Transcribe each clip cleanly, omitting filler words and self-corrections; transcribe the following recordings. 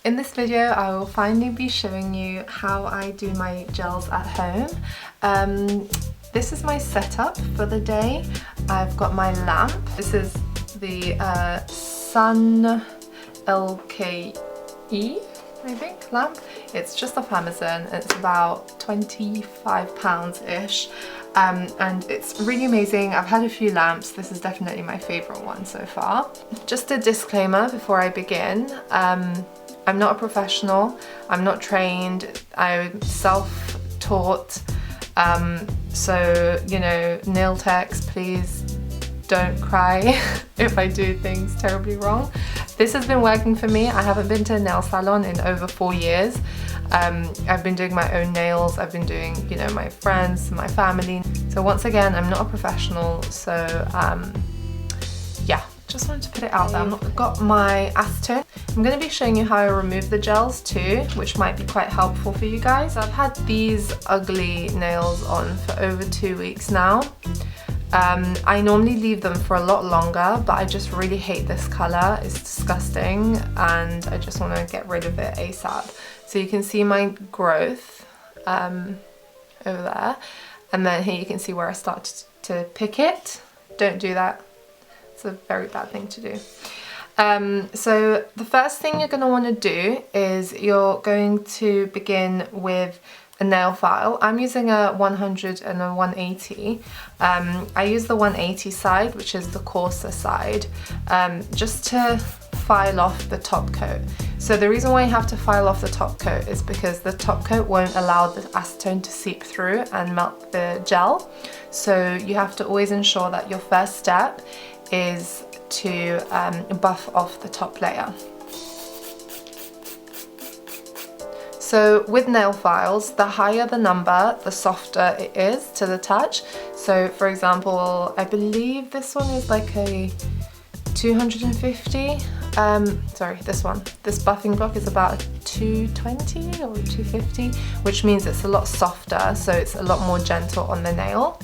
In this video I will finally be showing you how I do my gels at home. This is my setup for the day. I've got my lamp. This is the Sun LKE, I think, lamp. It's just off Amazon. It's about £25-ish. And it's really amazing. I've had a few lamps. This is definitely my favorite one so far. Just a disclaimer before I begin. I'm not a professional. I'm not trained. I'm self-taught. So, you know, nail techs, please don't cry if I do things terribly wrong. This has been working for me. I haven't been to a nail salon in over 4 years. I've been doing my own nails. I've been doing, you know, my friends, my family. So once again, I'm not a professional. So yeah, just wanted to put it out there. I've got my acetone. I'm going to be showing you how I remove the gels too, which might be quite helpful for you guys. I've had these ugly nails on for over 2 weeks now. I normally leave them for a lot longer, but I just really hate this colour. It's disgusting and I just want to get rid of it ASAP. So you can see my growth over there, and then here you can see where I started to pick it. Don't do that. It's a very bad thing to do. So the first thing you're going to want to do is you're going to begin with a nail file. I'm using a 100 and a 180. I use the 180 side, which is the coarser side, just to file off the top coat. So the reason why you have to file off the top coat is because the top coat won't allow the acetone to seep through and melt the gel. So you have to always ensure that your first step is to buff off the top layer. So with nail files, the higher the number, the softer it is to the touch. So for example, I believe this one is like a 250. Sorry, this buffing block is about 220 or 250, which means it's a lot softer, so it's a lot more gentle on the nail.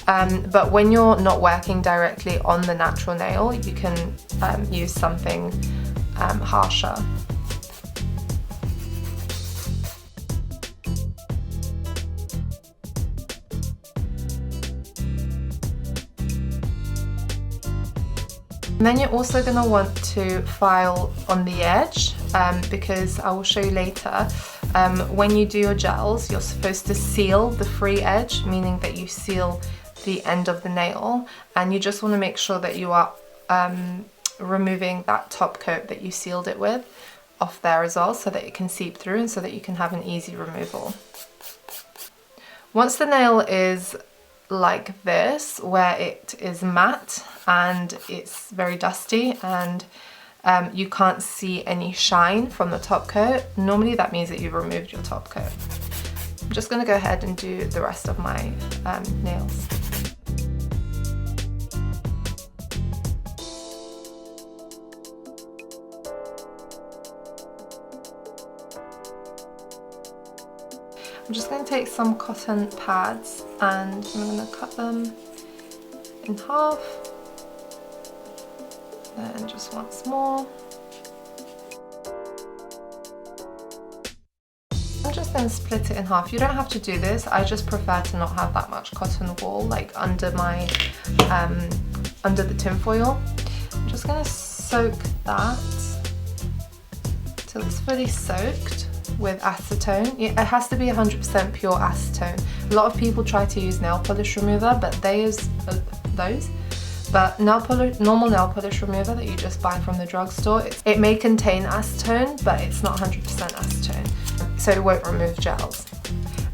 But when you're not working directly on the natural nail, you can use something harsher. And then you're also going to want to file on the edge, because I will show you later, when you do your gels, you're supposed to seal the free edge, meaning that you seal the end of the nail, and you just want to make sure that you are removing that top coat that you sealed it with off there as well, so that it can seep through and so that you can have an easy removal. Once the nail is like this, where it is matte and it's very dusty and you can't see any shine from the top coat, normally that means that you've removed your top coat. I'm just going to go ahead and do the rest of my nails. I'm just going to take some cotton pads and I'm going to cut them in half, then just once more. I'm just going to split it in half. You don't have to do this, I just prefer to not have that much cotton wool like under my under the tin foil. I'm just going to soak that till it's fully soaked with acetone. It has to be 100% pure acetone. A lot of people try to use nail polish remover, but they use those. But normal nail polish remover that you just buy from the drugstore, it may contain acetone, but it's not 100% acetone, so it won't remove gels.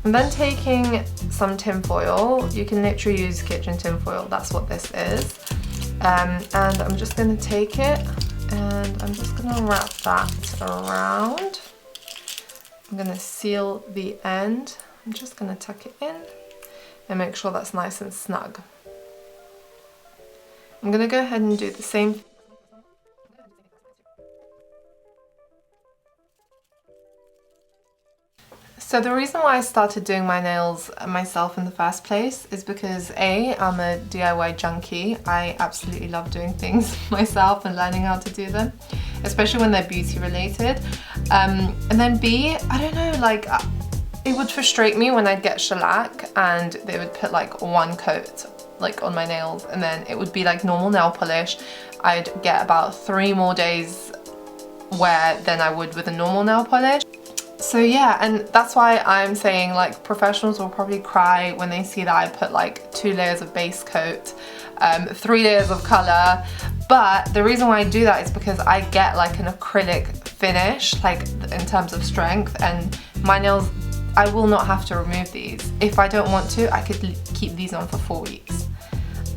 And then taking some tin foil, you can literally use kitchen tin foil, that's what this is. And I'm just going to take it and I'm just going to wrap that around. I'm going to seal the end. I'm just going to tuck it in and make sure that's nice and snug. I'm going to go ahead and do the same. So the reason why I started doing my nails myself in the first place is because A, I'm a DIY junkie. I absolutely love doing things myself and learning how to do them. especially when they're beauty related. And then B, I don't know, like it would frustrate me when I'd get shellac and they would put like one coat like on my nails, and then it would be like normal nail polish. I'd get about 3 more days wear than I would with a normal nail polish. So yeah, and that's why I'm saying like professionals will probably cry when they see that I put like 2 layers of base coat, 3 layers of color. But the reason why I do that is because I get like an acrylic finish, like in terms of strength, and my nails, I will not have to remove these. If I don't want to, I could keep these on for 4 weeks.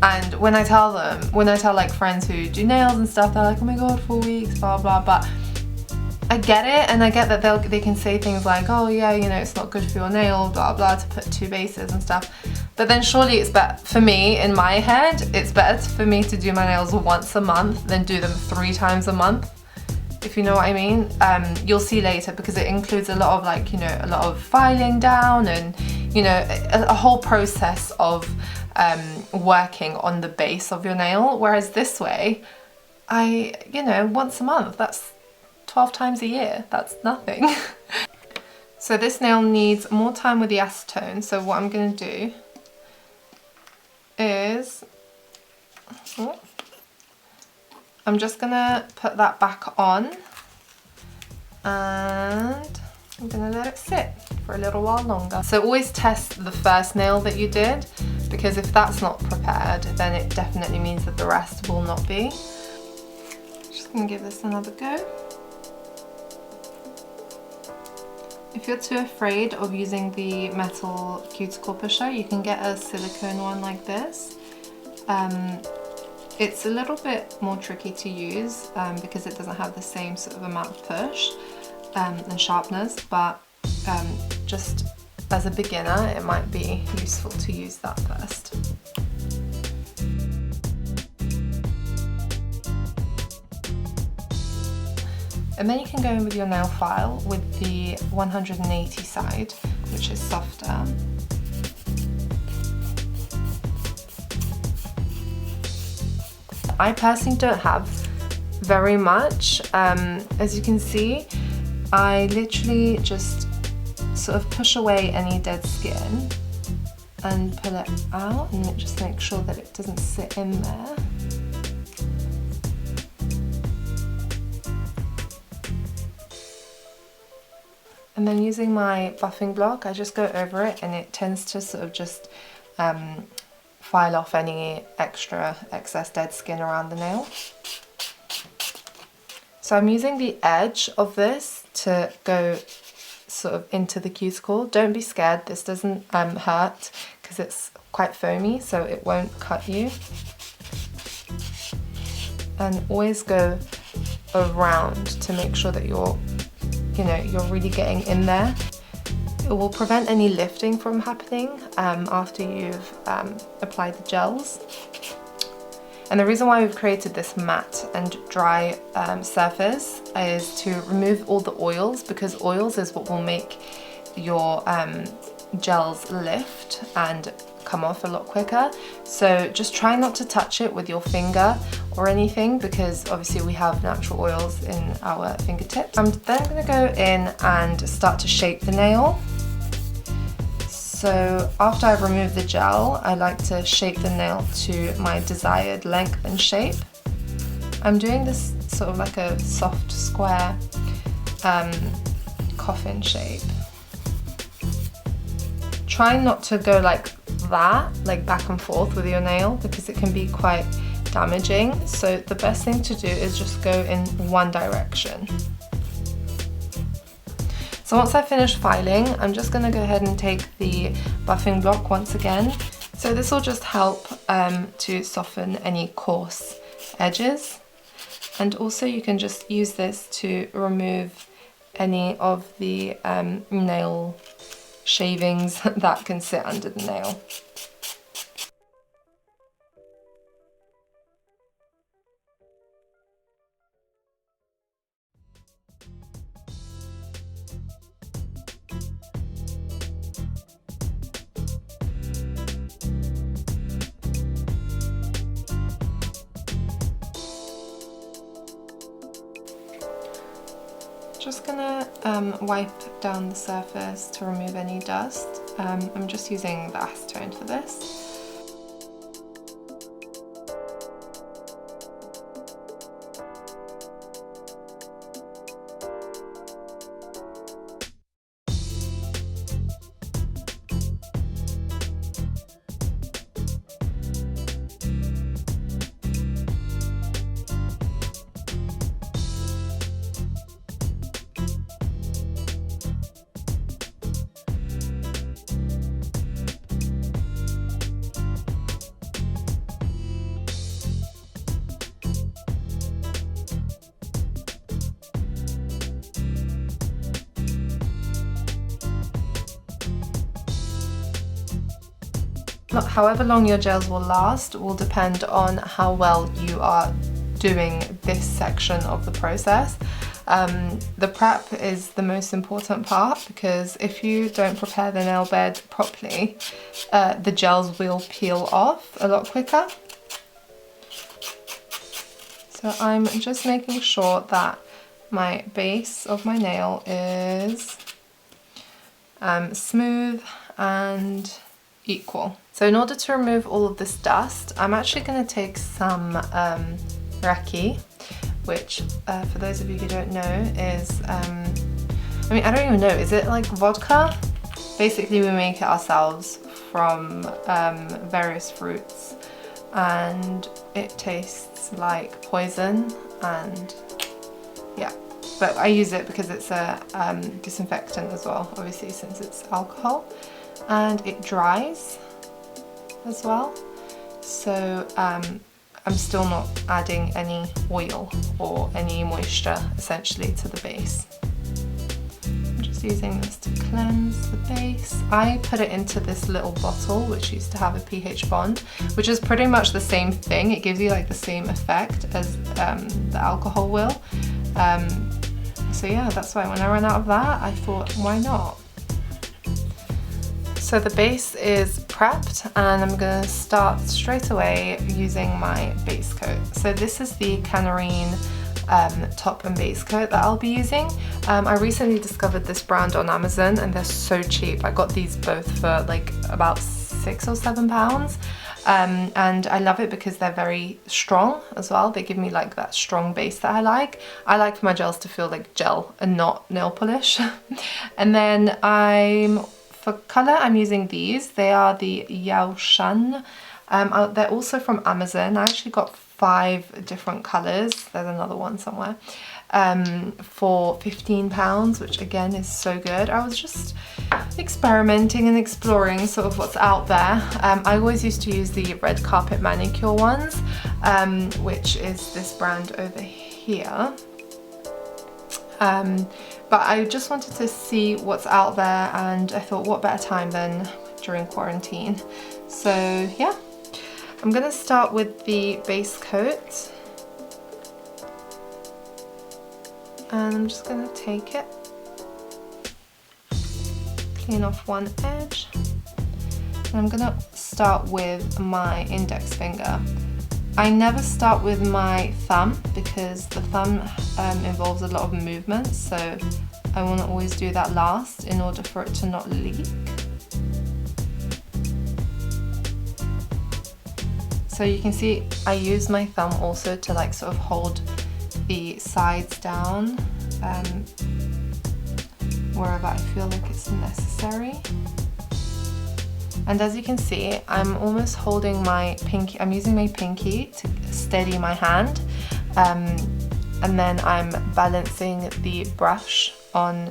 And when I tell like friends who do nails and stuff, they're like, oh my god, 4 weeks, blah blah. But I get it, and I get that they can say things like, oh yeah, you know, it's not good for your nail, blah blah, to put 2 bases and stuff. But then surely it's better for me, in my head, it's better for me to do my nails once a month than do them 3 times a month, if you know what I mean. You'll see later, because it includes a lot of like, you know, a lot of filing down and, you know, a whole process of working on the base of your nail. Whereas this way, you know, once a month, that's 12 times a year, that's nothing. So this nail needs more time with the acetone, so what I'm going to do is, I'm just going to put that back on, and I'm going to let it sit for a little while longer. So always test the first nail that you did, because if that's not prepared, then it definitely means that the rest will not be. Just going to give this another go. If you're too afraid of using the metal cuticle pusher, you can get a silicone one like this. It's a little bit more tricky to use because it doesn't have the same sort of amount of push and sharpness, but just as a beginner, it might be useful to use that first. And then you can go in with your nail file with the 180 side, which is softer. I personally don't have very much. As you can see, I literally just sort of push away any dead skin and pull it out, and just make sure that it doesn't sit in there. And then using my buffing block, I just go over it, and it tends to sort of just file off any excess dead skin around the nail. So I'm using the edge of this to go sort of into the cuticle. Don't be scared, this doesn't hurt because it's quite foamy, so it won't cut you. And always go around to make sure that you're really getting in there. It will prevent any lifting from happening after you've applied the gels. And the reason why we've created this matte and dry surface is to remove all the oils, because oils is what will make your gels lift and come off a lot quicker. So just try not to touch it with your finger or anything, because obviously we have natural oils in our fingertips. I'm then going to go in and start to shape the nail. So after I've removed the gel, I like to shape the nail to my desired length and shape. I'm doing this sort of like a soft square coffin shape. Try not to go like that, like back and forth with your nail, because it can be quite damaging. So the best thing to do is just go in one direction. So once I've finished filing, I'm just going to go ahead and take the buffing block once again. So this will just help to soften any coarse edges. And also you can just use this to remove any of the nail shavings that can sit under the nail. Just gonna wipe down the surface to remove any dust. I'm just using the acetone for this. However long your gels will last will depend on how well you are doing this section of the process. The prep is the most important part, because if you don't prepare the nail bed properly, the gels will peel off a lot quicker. So I'm just making sure that my base of my nail is smooth and equal. So in order to remove all of this dust, I'm actually going to take some raki, which for those of you who don't know is, I mean, I don't even know, is it like vodka? Basically we make it ourselves from various fruits, and it tastes like poison, and yeah, but I use it because it's a disinfectant as well, obviously, since it's alcohol, and it dries as well. So I'm still not adding any oil or any moisture essentially to the base. I'm just using this to cleanse the base. I put it into this little bottle which used to have a pH bond, which is pretty much the same thing. It gives you like the same effect as the alcohol will. So yeah, that's why when I ran out of that, I thought, why not? So the base is prepped, and I'm going to start straight away using my base coat. So this is the Canarine top and base coat that I'll be using. I recently discovered this brand on Amazon and they're so cheap. I got these both for like about £6 or £7. And I love it because they're very strong as well. They give me like that strong base that I like. I like for my gels to feel like gel and not nail polish. And then for colour, I'm using these. They are the Yaoshan. They're also from Amazon. I actually got 5 different colours. There's another one somewhere. For £15, which again is so good. I was just experimenting and exploring sort of what's out there. I always used to use the red carpet manicure ones, which is this brand over here. But I just wanted to see what's out there, and I thought what better time than during quarantine. So yeah, I'm gonna start with the base coat, and I'm just gonna take it, clean off one edge, and I'm gonna start with my index finger. I never start with my thumb because the thumb involves a lot of movement, so I want to always do that last in order for it to not leak. So you can see I use my thumb also to like sort of hold the sides down wherever I feel like it's necessary. And as you can see, I'm almost holding my pinky, I'm using my pinky to steady my hand, and then I'm balancing the brush on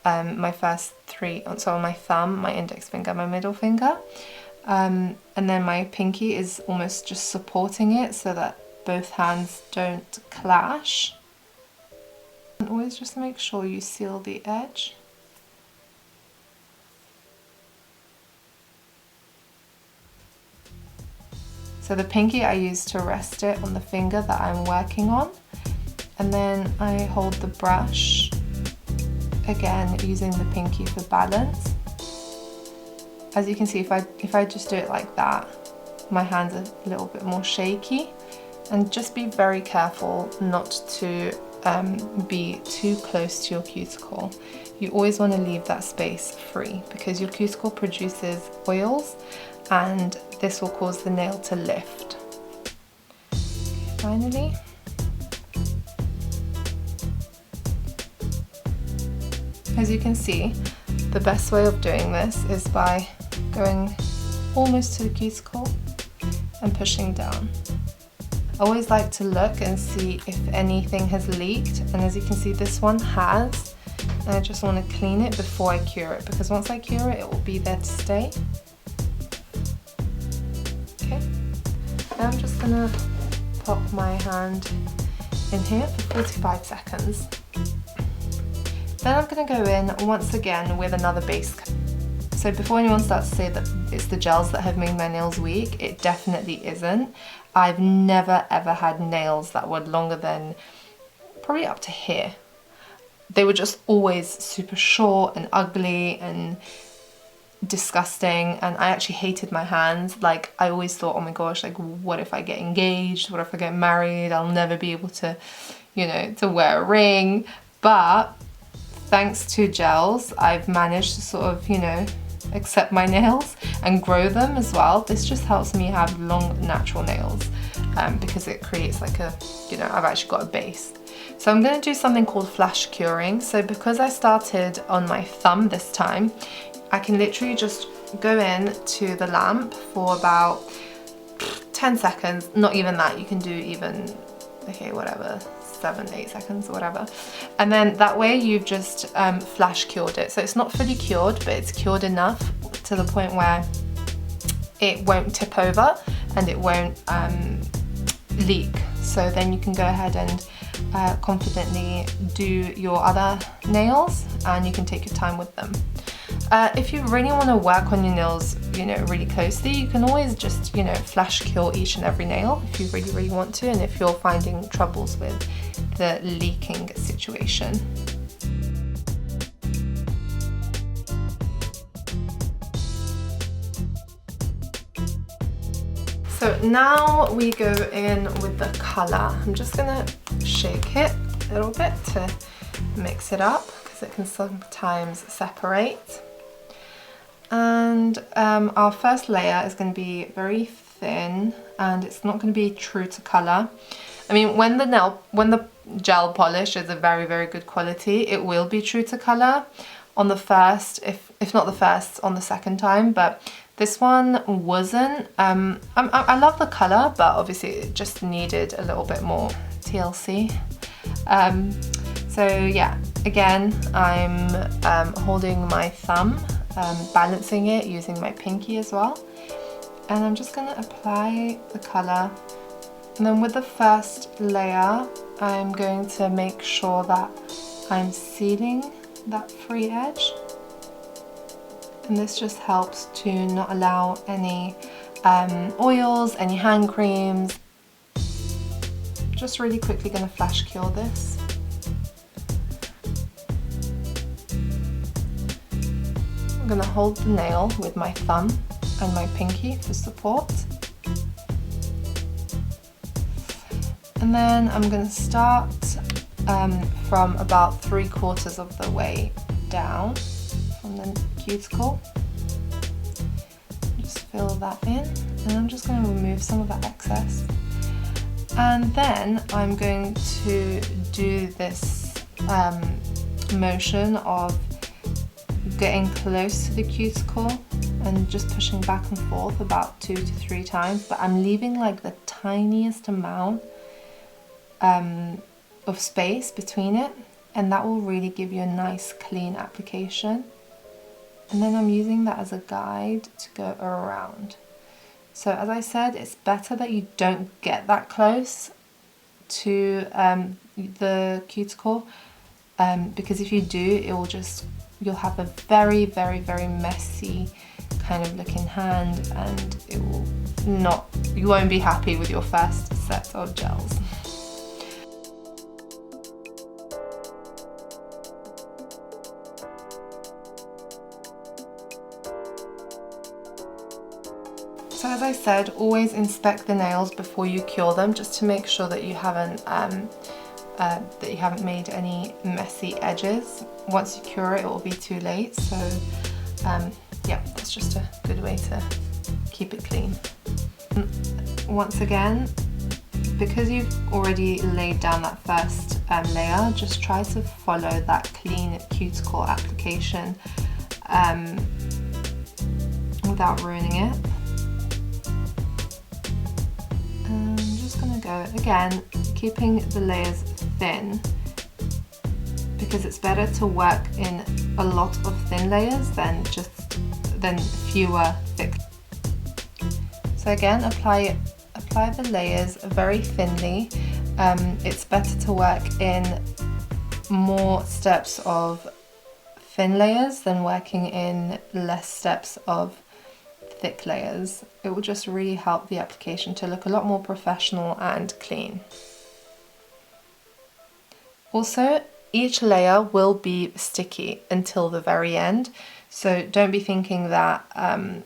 my first 3, so on my thumb, my index finger, my middle finger, and then my pinky is almost just supporting it so that both hands don't clash. And always just make sure you seal the edge. So the pinky I use to rest it on the finger that I'm working on, and then I hold the brush, again using the pinky for balance. As you can see, if I just do it like that, my hands are a little bit more shaky, and just be very careful not to be too close to your cuticle. You always want to leave that space free because your cuticle produces oils and this will cause the nail to lift. Finally, as you can see, the best way of doing this is by going almost to the cuticle and pushing down. I always like to look and see if anything has leaked, and as you can see this one has, and I just want to clean it before I cure it because once I cure it, it will be there to stay. Okay, now I'm just gonna pop my hand in here for 45 seconds. Then I'm going to go in once again with another base coat. So before anyone starts to say that it's the gels that have made my nails weak, it definitely isn't. I've never ever had nails that were longer than probably up to here. They were just always super short and ugly and disgusting, and I actually hated my hands. Like, I always thought, oh my gosh, like what if I get engaged? What if I get married? I'll never be able to, you know, to wear a ring. But thanks to gels, I've managed to sort of, you know, accept my nails and grow them as well. This just helps me have long natural nails because it creates like a, you know, I've actually got a base. So I'm going to do something called flash curing. So because I started on my thumb this time, I can literally just go in to the lamp for about 10 seconds, not even that, you can do even, okay, whatever, 7-8 seconds or whatever, and then that way you've just flash cured it. So it's not fully cured, but it's cured enough to the point where it won't tip over and it won't leak. So then you can go ahead and confidently do your other nails and you can take your time with them. If you really want to work on your nails, you know, really closely, you can always just, you know, flash cure each and every nail if you really, really want to, and if you're finding troubles with the leaking situation. So now we go in with the colour. I'm just gonna shake it a little bit to mix it up because it can sometimes separate. And our first layer is going to be very thin and it's not going to be true to colour. I mean, when the gel polish is a very, very good quality, it will be true to colour on the first, if not the first, on the second time, but this one wasn't. I love the colour, but obviously it just needed a little bit more TLC. So yeah, again, I'm holding my thumb, balancing it using my pinky as well, and I'm just going to apply the colour, and then with the first layer I'm going to make sure that I'm sealing that free edge, and this just helps to not allow any oils, any hand creams. Just really quickly going to flash cure this. I'm going to hold the nail with my thumb and my pinky for support. And then I'm going to start from about 3/4 of the way down from the cuticle. Just fill that in, and I'm just going to remove some of that excess. And then I'm going to do this motion of getting close to the cuticle and just pushing back and forth about 2 to 3 times, but I'm leaving like the tiniest amount of space between it, and that will really give you a nice clean application. And then I'm using that as a guide to go around. So as I said, it's better that you don't get that close to the cuticle, because if you do, it will just, you'll have a very, very, very messy kind of looking hand, and it will not, you won't be happy with your first set of gels. So as I said, always inspect the nails before you cure them, just to make sure that you haven't that you haven't made any messy edges. Once you cure it, it will be too late. So yeah, that's just a good way to keep it clean. Once again, because you've already laid down that first layer, just try to follow that clean cuticle application without ruining it. I'm just going to go again, keeping the layers thin, because it's better to work in a lot of thin layers than fewer thick. So again, apply the layers very thinly. It's better to work in more steps of thin layers than working in less steps of thick layers. It will just really help the application to look a lot more professional and clean. Also, each layer will be sticky until the very end, so don't be thinking that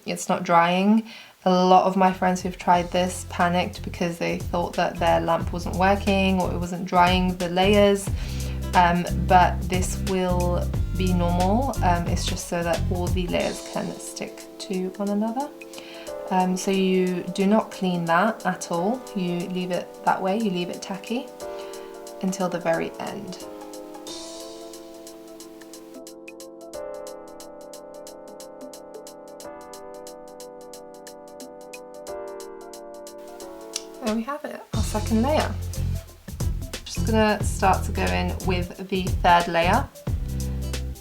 it's not drying. A lot of my friends who've tried this panicked because they thought that their lamp wasn't working or it wasn't drying the layers, but this will be normal. It's just so that all the layers can stick to one another. So you do not clean that at all. You leave it that way, you leave it tacky until the very end. There we have it, our second layer. Just gonna start to go in with the third layer.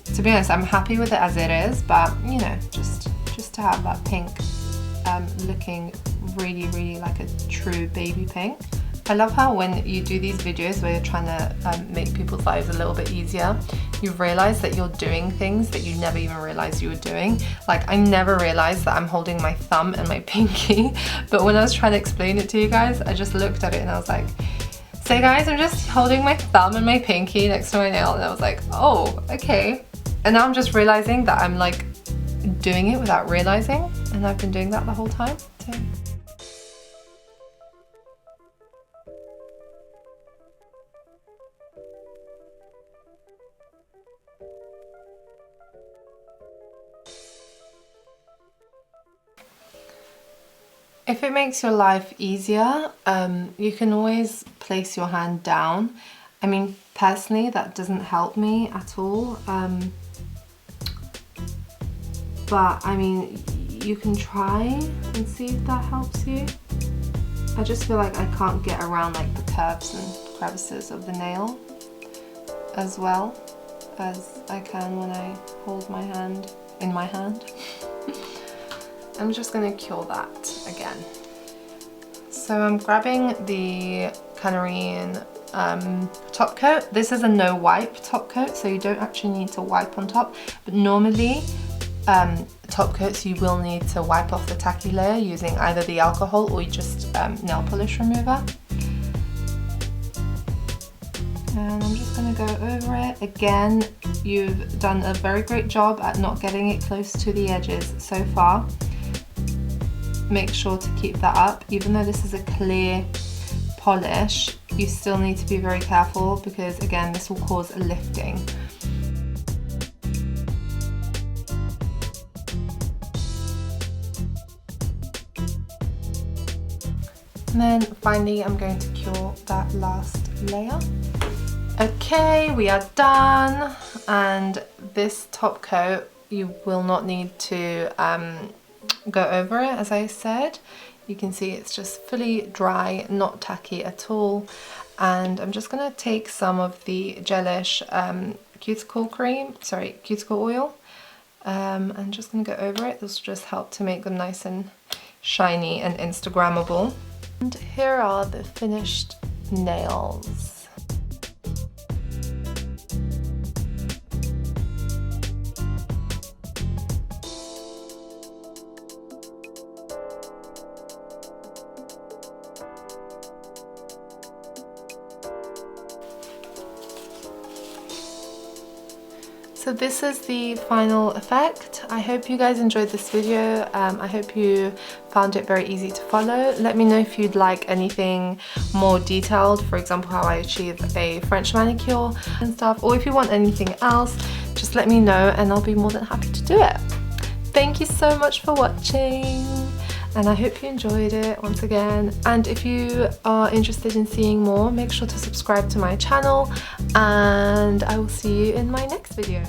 To be honest, I'm happy with it as it is, but you know, just to have that pink looking really like a true baby pink. I love how when you do these videos where you're trying to make people's lives a little bit easier, you realize that you're doing things that you never even realized you were doing. Like, I never realized that I'm holding my thumb and my pinky, but when I was trying to explain it to you guys, I just looked at it and I was like, so guys, I'm just holding my thumb and my pinky next to my nail, and I was like, oh, okay. And now I'm just realizing that I'm like doing it without realizing, and I've been doing that the whole time. So. If it makes your life easier, you can always place your hand down. I mean, personally, that doesn't help me at all. But I mean, you can try and see if that helps you. I just feel like I can't get around like the curves and crevices of the nail as well as I can when I hold my hand in my hand. I'm just going to cure that again. So I'm grabbing the Canarine top coat. This is a no wipe top coat, so you don't actually need to wipe on top, but normally top coats you will need to wipe off the tacky layer using either the alcohol or just nail polish remover. And I'm just going to go over it. Again, you've done a very great job at not getting it close to the edges so far. Make sure to keep that up. Even though this is a clear polish, you still need to be very careful because again, this will cause a lifting. And then finally, I'm going to cure that last layer. Okay, we are done. And this top coat, you will not need to go over it, as I said. You can see it's just fully dry, not tacky at all. And I'm just going to take some of the gelish cuticle oil. I'm just going to go over it. This will just help to make them nice and shiny and Instagrammable. And here are the finished nails. So this is the final effect. I hope you guys enjoyed this video. I hope you found it very easy to follow. Let me know if you'd like anything more detailed, for example how I achieve a French manicure and stuff, or if you want anything else, just let me know and I'll be more than happy to do it. Thank you so much for watching, and I hope you enjoyed it once again. And if you are interested in seeing more, make sure to subscribe to my channel, and I will see you in my next video.